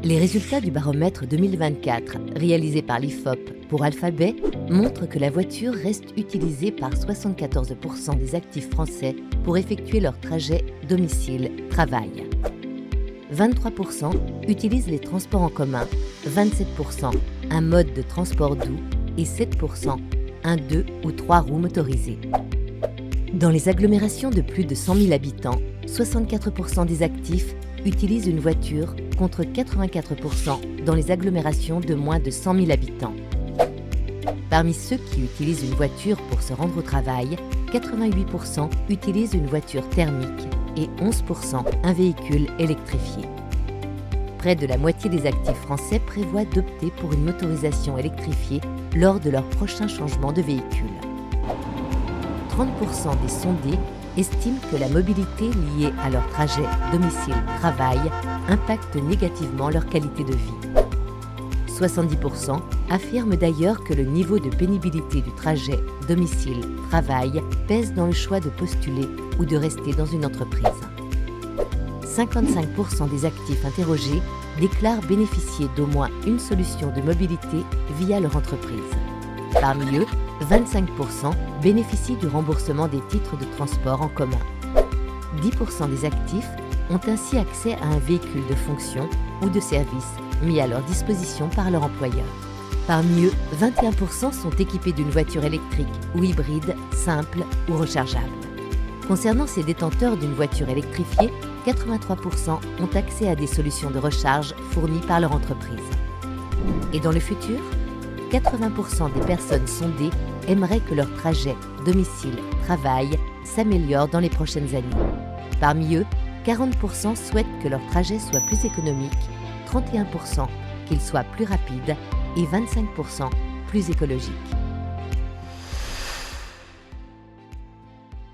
Les résultats du baromètre 2024, réalisé par l'IFOP pour Alphabet, montrent que la voiture reste utilisée par 74% des actifs français pour effectuer leur trajet domicile-travail. 23% utilisent les transports en commun, 27% un mode de transport doux et 7% un 2 ou 3 roues motorisées. Dans les agglomérations de plus de 100 000 habitants, 64% des actifs utilisent une voiture contre 84% dans les agglomérations de moins de 100 000 habitants. Parmi ceux qui utilisent une voiture pour se rendre au travail, 88% utilisent une voiture thermique et 11% un véhicule électrifié. Près de la moitié des actifs français prévoient d'opter pour une motorisation électrifiée lors de leur prochain changement de véhicule. 30% des sondés estiment que la mobilité liée à leur trajet domicile-travail impacte négativement leur qualité de vie. 70% affirment d'ailleurs que le niveau de pénibilité du trajet domicile-travail pèse dans le choix de postuler ou de rester dans une entreprise. 55% des actifs interrogés déclarent bénéficier d'au moins une solution de mobilité via leur entreprise. Parmi eux, 25% bénéficient du remboursement des titres de transport en commun. 10% des actifs ont ainsi accès à un véhicule de fonction ou de service mis à leur disposition par leur employeur. Parmi eux, 21% sont équipés d'une voiture électrique ou hybride, simple ou rechargeable. Concernant ces détenteurs d'une voiture électrifiée, 83% ont accès à des solutions de recharge fournies par leur entreprise. Et dans le futur, 80% des personnes sondées aimeraient que leur trajet domicile-travail s'améliore dans les prochaines années. Parmi eux, 40% souhaitent que leur trajet soit plus économique, 31% qu'il soit plus rapide et 25% plus écologique.